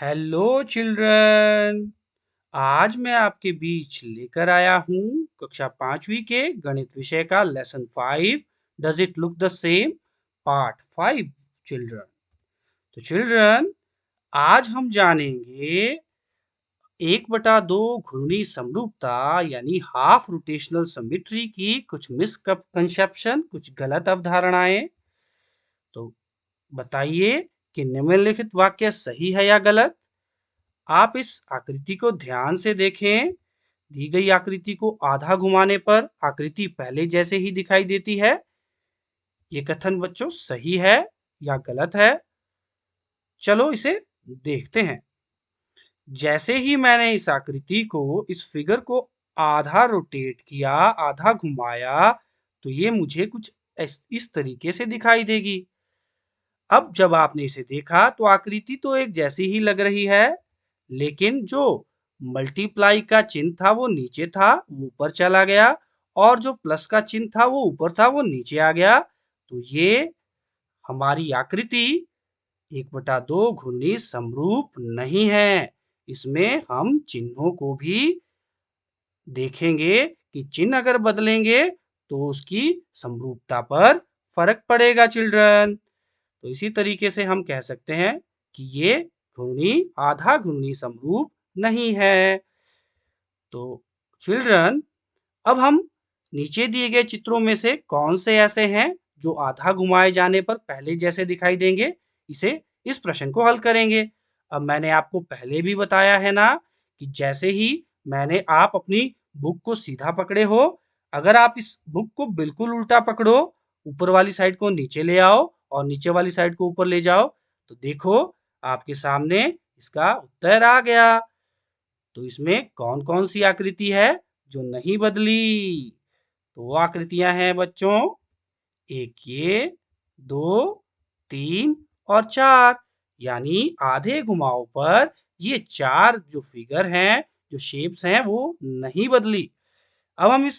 Hello children. आज मैं आपके बीच लेकर आया हूँ कक्षा 5वीं के गणित विषय का lesson 5 does it look the same part 5। Children, तो चिल्ड्रन, आज हम जानेंगे 1/2 घूर्णी समरूपता यानी हाफ रोटेशनल सिमेट्री की कुछ मिसकंसेप्शन, कुछ गलत अवधारणाएं। तो बताइए कि निम्नलिखित वाक्य सही है या गलत। आप इस आकृति को ध्यान से देखें। दी गई आकृति को आधा घुमाने पर आकृति पहले जैसे ही दिखाई देती है। ये कथन बच्चों सही है या गलत है? चलो इसे देखते हैं। जैसे ही मैंने इस आकृति को, इस फिगर को आधा रोटेट किया, आधा घुमाया, तो ये मुझे कुछ इस तरीके से दिखाई देगी। अब जब आपने इसे देखा तो आकृति तो एक जैसी ही लग रही है, लेकिन जो मल्टीप्लाई का चिन्ह था वो नीचे था, वो ऊपर चला गया, और जो प्लस का चिन्ह था वो ऊपर था, वो नीचे आ गया। तो ये हमारी आकृति 1/2 घूर्णी समरूप नहीं है। इसमें हम चिन्हों को भी देखेंगे कि चिन्ह अगर बदलेंगे तो उसकी समरूपता पर फर्क पड़ेगा चिल्ड्रन। तो इसी तरीके से हम कह सकते हैं कि ये घूर्णी आधा घूर्णी समरूप नहीं है। तो चिल्ड्रन, अब हम नीचे दिए गए चित्रों में से कौन से ऐसे हैं जो आधा घुमाए जाने पर पहले जैसे दिखाई देंगे, इसे इस प्रश्न को हल करेंगे। अब मैंने आपको पहले भी बताया है ना कि जैसे ही मैंने आप अपनी बुक को सीधा पकड़े हो, अगर आप इस बुक को बिल्कुल उल्टा पकड़ो, ऊपर वाली साइड को नीचे ले आओ और नीचे वाली साइड को ऊपर ले जाओ, तो देखो आपके सामने इसका उत्तर आ गया। तो इसमें कौन कौन सी आकृति है जो नहीं बदली? तो वो आकृतियां हैं बच्चों, एक ये, दो, तीन और चार। यानी आधे घुमाव पर ये चार जो फिगर हैं, जो शेप्स हैं, वो नहीं बदली। अब हम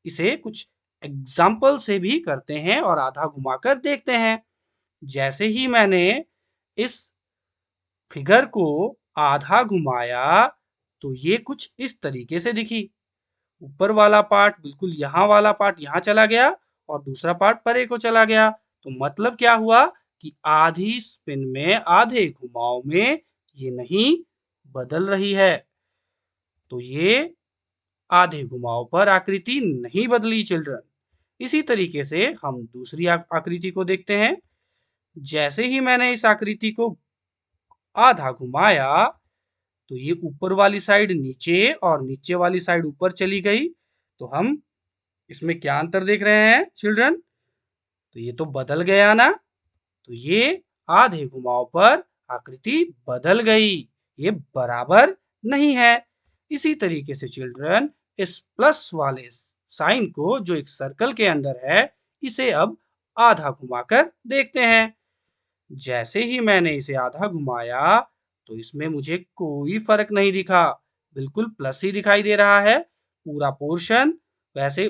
इसे कुछ एग्जाम्पल से भी करते हैं और आधा घुमाकर देखते हैं। जैसे ही मैंने इस फिगर को आधा घुमाया तो ये कुछ इस तरीके से दिखी। ऊपर वाला पार्ट बिल्कुल, यहाँ वाला पार्ट यहाँ चला गया और दूसरा पार्ट परे को चला गया। तो मतलब क्या हुआ कि आधी स्पिन में, आधे घुमाव में ये नहीं बदल रही है। तो ये आधे घुमाव पर आकृति नहीं बदली चिल्ड्रन। इसी तरीके से हम दूसरी आकृति को देखते हैं। जैसे ही मैंने इस आकृति को आधा घुमाया तो ये ऊपर वाली साइड नीचे और नीचे वाली साइड ऊपर चली गई। तो हम इसमें क्या अंतर देख रहे हैं चिल्ड्रन? तो ये तो बदल गया ना। तो ये आधे घुमाव पर आकृति बदल गई, ये बराबर नहीं है। इसी तरीके से चिल्ड्रन, इस प्लस वाले साइन को जो एक सर्कल के अंदर है, इसे अब आधा घुमाकर देखते हैं। जैसे ही मैंने इसे आधा घुमाया तो इसमें मुझे कोई फर्क नहीं दिखा, बिल्कुल प्लस ही दिखाई दे रहा है पूरा पोर्शन। वैसे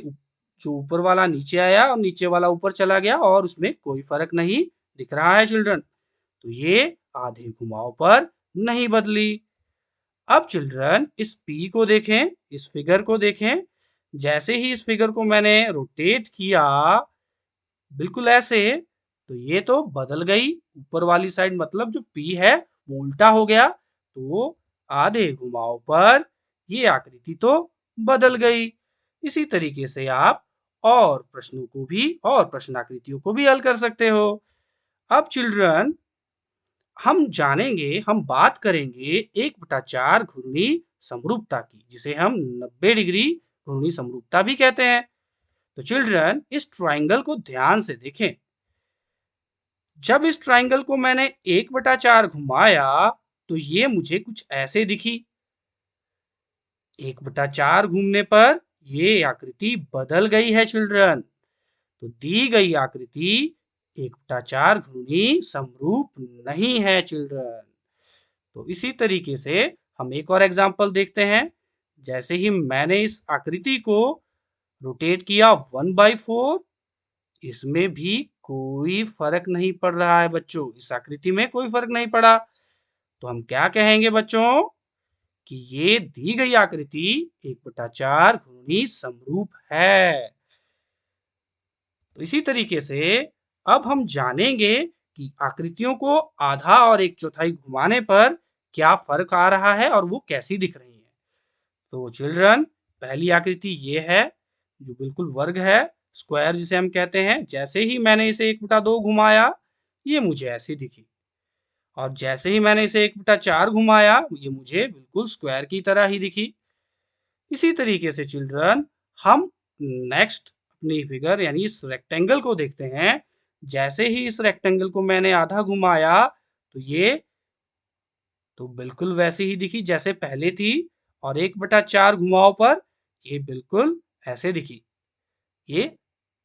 जो ऊपर वाला नीचे आया और नीचे वाला ऊपर चला गया और उसमें कोई फर्क नहीं दिख रहा है चिल्ड्रन। तो ये आधे घुमाव पर नहीं बदली। अब चिल्ड्रन, इस पी को देखें, इस फिगर को देखें। जैसे ही इस फिगर को मैंने रोटेट किया बिल्कुल ऐसे, तो ये तो बदल गई ऊपर वाली साइड, मतलब जो पी है वो उल्टा हो गया। तो आधे घुमाव पर ये आकृति तो बदल गई। इसी तरीके से आप और प्रश्नों को भी, और प्रश्न आकृतियों को भी हल कर सकते हो। अब चिल्ड्रन, हम जानेंगे, हम बात करेंगे 1/4 घूर्णी समरूपता की, जिसे हम 90 डिग्री घूर्णी समरूपता भी कहते हैं। तो चिल्ड्रन, इस ट्राइंगल को ध्यान से देखें। जब इस ट्राइंगल को मैंने 1/4 घुमाया तो ये मुझे कुछ ऐसे दिखी। 1/4 घूमने पर ये आकृति बदल गई है चिल्ड्रन। तो दी गई आकृति 1/4 घूर्णी समरूप नहीं है चिल्ड्रन। तो इसी तरीके से हम एक और एग्जांपल देखते हैं। जैसे ही मैंने इस आकृति को रोटेट किया 1/4, इसमें भी कोई फर्क नहीं पड़ रहा है बच्चों, इस आकृति में कोई फर्क नहीं पड़ा। तो हम क्या कहेंगे बच्चों कि ये दी गई आकृति 1/4 घूर्णी समरूप है। तो इसी तरीके से अब हम जानेंगे कि आकृतियों को आधा और 1/4 घुमाने पर क्या फर्क आ रहा है और वो कैसी दिख रही है। तो चिल्ड्रन, पहली आकृति ये है जो बिल्कुल वर्ग है, स्क्वायर जिसे हम कहते हैं। जैसे ही मैंने इसे 1/2 घुमाया, ये मुझे ऐसी दिखी, और जैसे ही मैंने इसे 1/4 घुमाया, ये मुझे बिल्कुल स्क्वायर की तरह ही दिखी। इसी तरीके से चिल्ड्रन, हम नेक्स्ट अपनी फिगर यानी इस रेक्टेंगल को देखते हैं। जैसे ही इस रेक्टेंगल को मैंने आधा घुमाया, तो ये तो बिल्कुल वैसी ही दिखी जैसे पहले थी, और 1/4 घुमाव पर ये बिल्कुल ऐसे दिखी। ये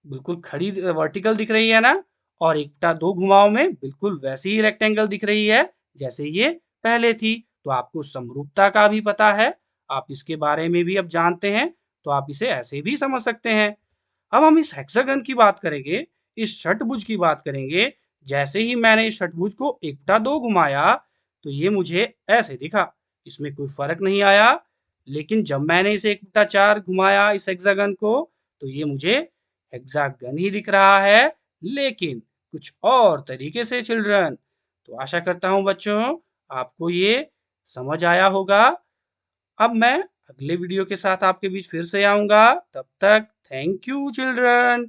बिल्कुल खड़ी वर्टिकल दिख रही है ना, और 1/2 घुमाव में बिल्कुल वैसी ही रेक्टेंगल दिख रही है जैसे ये पहले थी। तो आपको समरूपता का भी पता है, आप इसके बारे में भी अब जानते हैं, तो आप इसे ऐसे भी समझ सकते हैं। अब हम इस हेक्सागन की बात करेंगे, इस षटभुज की बात करेंगे। जैसे ही मैंने इस षटभुज को 1/2 घुमाया, तो ये मुझे ऐसे दिखा, इसमें कोई फर्क नहीं आया। लेकिन जब मैंने इसे 1/4 घुमाया इस हेक्सागन को, तो ये मुझे हेक्सागन ही दिख रहा है, लेकिन कुछ और तरीके से चिल्ड्रन। तो आशा करता हूं बच्चों आपको ये समझ आया होगा। अब मैं अगले वीडियो के साथ आपके बीच फिर से आऊंगा। तब तक थैंक यू चिल्ड्रन।